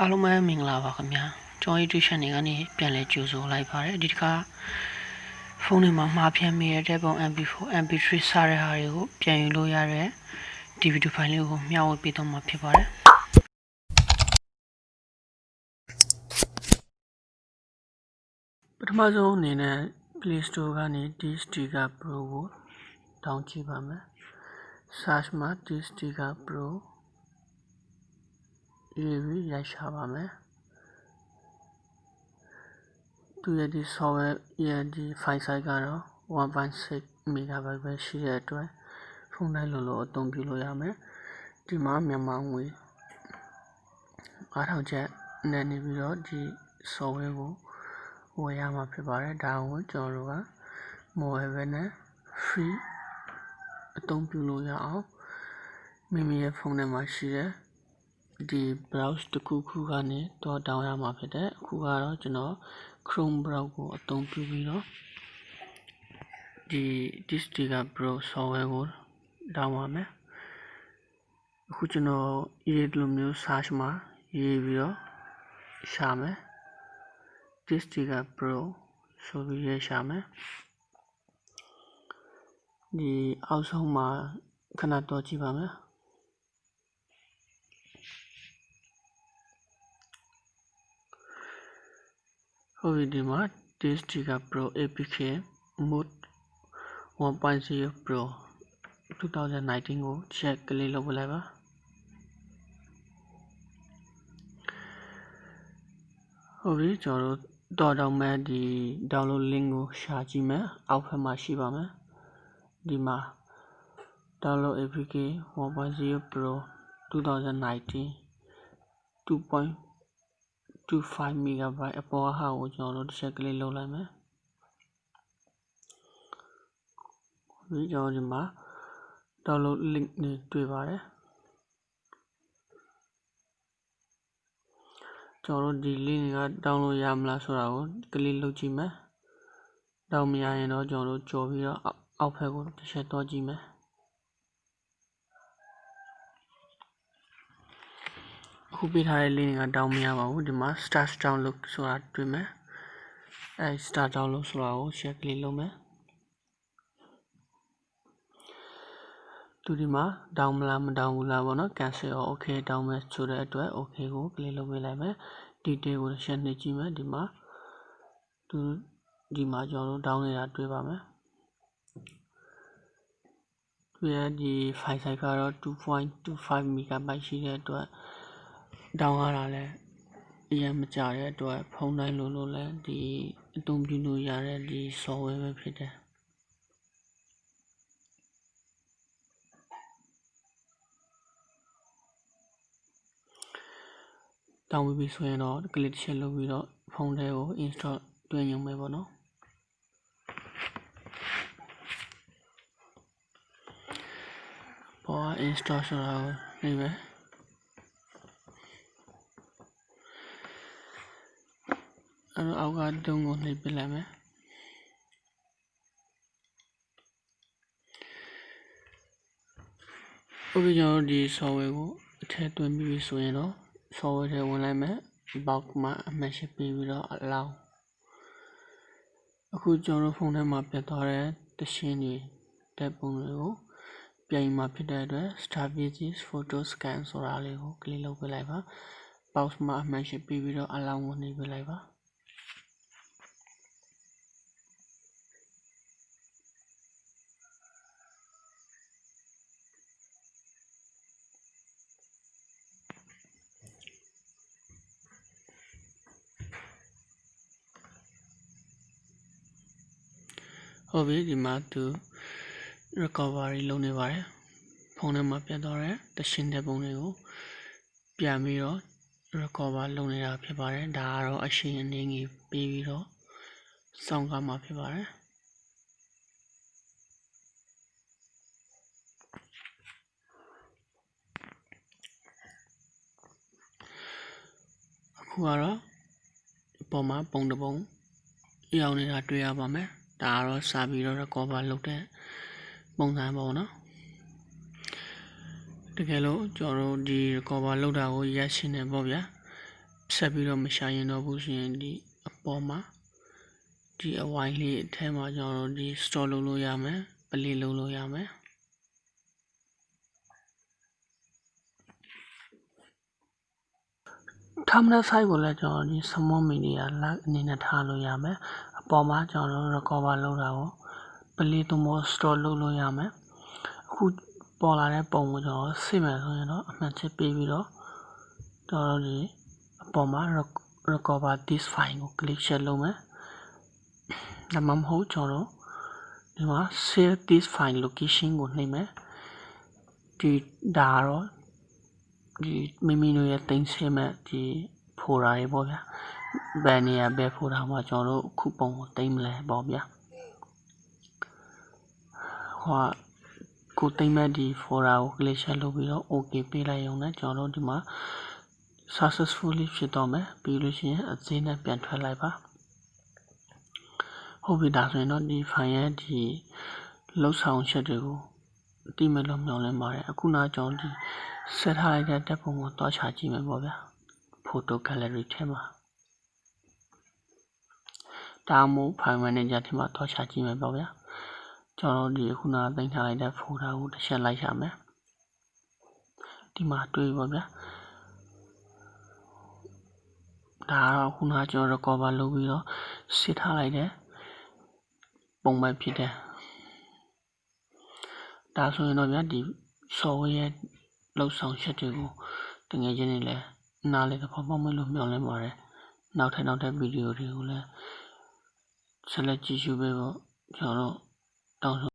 အားလုံးပဲမင်္ဂလာပါခင်ဗျာကျွန်တော် YouTube channel ကနေပြန်လည်ကြိုဆိုလိုက်ပါတယ်ဒီတစ်ခါဖုန်းထဲမှာမှားဖြတ်မိတဲ့ပုံ Mp4 Mp3 စတဲ့ဟာတွေကိုပြန်ယူလို့ရတဲ့ DVD file လေးကိုမျှဝေပေးတော့မှာဖြစ်ပါတယ်ပထမဆုံးအနေနဲ့ Play Store ကနေ D Sticker Pro ကိုတောင်းကြည့်ပါမယ် Search မှာ D Sticker Pro ရေးရိုက်ရှာပါမယ်သူရဲ့ဒီ software ရဲ့ဒီ file size ကတော့ 1.6 MB ပဲရှိတဲ့အတွက်ဖုန်းတိုင်းလိုအသုံးပြုလို့ရမယ်ဒီမှာမြန်မာငွေ9000ကျပ်နဲ့နေပြီးတော့ဒီ software ကိုဝယ်ရမှာဖြစ်ပါတယ်ဒါကိုကျွန်တော်တို့က mobile နဲ့ free အသုံးပြုလို့ရအောင်မိမိရဲ့ဖုန်းထဲမှာရှိတဲ့ဒီ browse တစ်ခုခုကနေတော့တောင်းရမှာဖြစ်တယ်အခုကတော့ကျွန်တော် Chrome browse ကိုအသုံးပြုပြီးတော့ဒီ Sticker Pro software ကိုတောင်းပါမယ်အခုကျွန်တော်ရေးလိုမျိုး search မှာရေးပြီးတော့ရှာမယ် Sticker Pro ဆိုပြီးရေးရှာမယ်ဒီအောက်ဆုံးမှာခဏတော့ကြည့်ပါမယ်ဟုတ်ပြီဒီမှာ Sticker Pro APK Mode 1.0 Pro 2019 ကို check ကလေးလုပ်လိုက်ပါဟုတ်ပြီကျွန်တော်တို့တော့မဲ့ဒီ download link ကိုရှာကြည့်မယ်အောက်ဘက်မှာရှိပါမယ်ဒီမှာ download APK 1.0 Pro 2019 2.25 MB အပေါ်ဟာကိုကျွန်တော်တို့တစ်ချက်ကလေးလုပ်လိုက်မယ်ဒီကျွန်တော်ဒီမှာ download link နဲ့တွေ့ပါတယ်ကျွန်တော်တို့ဒီ link က download ရမလားဆိုတာကိုကလေးလုပ်ကြည့်မယ်တောင်းမရရင်တော့ကျွန်တော်တို့ကြော်ပြီးတော့အောက်ဘက်ကိုတစ်ချက်တော့ကြည့်မယ်အခုပေးထားတဲ့ link ကတောင်းမရပါဘူးဒီမှာ start download ဆိုတာတွေ့မယ်အဲ start download ဆိုတာကို share ကလေးလုပ်မယ်သူဒီမှာ down မလားမ down ဘူးလားပေါ့နော် cancel ရော okay တောင်းမယ်ဆိုတဲ့အတွက် okay ကို click လုပ်ပေးလိုက်မယ် detail ကိုရှင်းနေကြည့်မယ်ဒီမှာဒီမှာကျွန်တော်တို့ down နေတာတွေ့ပါမယ်သူရဲ့ဒီ file size ကတော့ 2.25 MB ရှိတဲ့အတွက် down ရတာလည်းအရင်မကြတဲ့အတွက်ဖုန်းတိုင်းလိုလဲဒီအသုံးပြုလို့ရတဲ့ဒီ software ပဲဖြစ်တယ်တောင်းပြီးဆိုရင်တော့ click ချက်လုပ်ပြီးတော့ဖုန်းထဲကို install တွင်းရုံပဲပေါ့နော်ပေါ် install ဆိုတာကိုနှိပ်မယ်အဲ့တော့အောက်ကတုံးကိုနှိပ်ပြလိုက်မယ်ဥပမာကျွန်တော်ဒီ software ကိုအထည့်သွင်းပြီးဆိုရင်တော့ software ထဲဝင်လိုက်မယ် box မှာအမှတ်ရှိပြီးတော့ allow အခုကျွန်တော်ဖုန်းထဲမှာပြတ်သွားတဲ့တရှင်းတွေတဲ့ပုံတွေကိုပြန်မှာဖြစ်တဲ့အတွက် start pages photo scan ဆိုတာလေးကို click လုပ်ပေးလိုက်ပါ box မှာအမှတ်ရှိပြီးတော့ allow ကိုနှိပ်ပေးလိုက်ပါဟုတ်ပြီဒီမှာသူ recovery လုပ်နေပါတယ်ဖုန်းထဲမှာပြတ်သွားတဲ့တရှင်းတဲ့ပုံတွေကိုပြန်ပြီးတော့ recover လုပ်နေတာဖြစ်ပါတယ်ဒါကတော့အရှိန်အနေငယ်ပြီးပြီးတော့စောင့်ကားမှာဖြစ်ပါတယ်အခုကတော့အပေါ်မှာပုံတစ်ပုံရောက်နေတာတွေ့ရပါမယ်ဒါကတော့စာပြီးတော့ recover လုပ်တဲ့ပုံစံပေါ့နော်တကယ်လို့ကျွန်တော်တို့ဒီ recover လုပ်တာကိုရက်ရှင်းနေပေါ့ဗျာ ဆက်ပြီးတော့မရှာရင်တော့ဘူးဆိုရင်ဒီအပေါ်မှာဒီအဝိုင်းလေးအထဲမှာကျွန်တော်တို့ဒီ store လုပ်လို့ရမယ် play လုပ်လို့ရမယ်terminal site ကိုလည်းကျွန်တော်ဒီ small media lag အနေနဲ့ထားလို့ရမယ်အပေါ်မှာကျွန်တော်တို့ recover လုပ်တာကို play သို့မဟုတ် store လုပ်လို့ရမယ်အခုပေါ်လာတဲ့ပုံကိုကျွန်တော်စစ်မယ်ဆိုရင်တော့အမှန်ချစ်ပေးပြီးတော့ကျွန်တော်တို့ဒီအပေါ်မှာ recover this file ကို click ရှယ်လုပ်မယ်ဒါမှမဟုတ်ကျွန်တော်တို့ဒီမှာ save this file location ကိုနှိပ်မယ်ဒီဒါတော့ဒီမိမိတို့ရဲ့တင်ဆင်းမဲ့ဒီဖိုဒါတွေပေါ့ဗျာဘယ်နေရာဘယ်ဖိုဒါမှာကျွန်တော်တို့ခုပုံကိုတင်မလဲပေါ့ဗျာဟောကိုတင်မဲ့ဒီဖိုဒါကို click ရှယ်လုပ်ပြီးတော့ OK ပေးလိုက်ရုံနဲ့ကျွန်တော်တို့ဒီမှာ successfully ဖြစ်တော့မယ်ပြီးလို့ရှိရင်အစင်းနဲ့ပြန်ထွက်လိုက်ပါဟုတ်ပြီဒါဆိုရင်တော့ဒီ file ရဲ့ဒီလောက်ဆောင်ချက်တွေကိုတိမဲ့လို့မျှော်လင့်ပါတယ်အခုနောက်ကျွန်တော်ဒီဆက်ထားလိုက်တဲ့တက်ပုံကိုတွားချကြည့်မယ်ပေါ့ဗျာ photo gallery ထဲမှာဒါမှမဟုတ် file manager ထဲမှာတွားချကြည့်မယ်ပေါ့ဗျာကျွန်တော်ဒီခုနကတင်ထားလိုက်တဲ့ folder ကိုတစ်ချက်လိုက်ရမယ်ဒီမှာတွေ့ပါဗျာဒါတော့ခုနကကျွန်တော် recover လုပ်ပြီးတော့စစ်ထားလိုက်တဲ့ပုံပဲဖြစ်တယ်ဒါဆိုရင်တော့ဗျာဒီ software ရဲ့လောက်ဆောင်ချက်တွေကိုတကယ်ချင်းနေလဲနားလေသဘောပေါက်မယ်လို့မျှော်လင့်ပါတယ်နောက်ထပ်ဗီဒီယိုတွေကိုလည်းဆက်လက်ကြည့်ရှုပေးဖို့ကျွန်တော်တို့တောင်း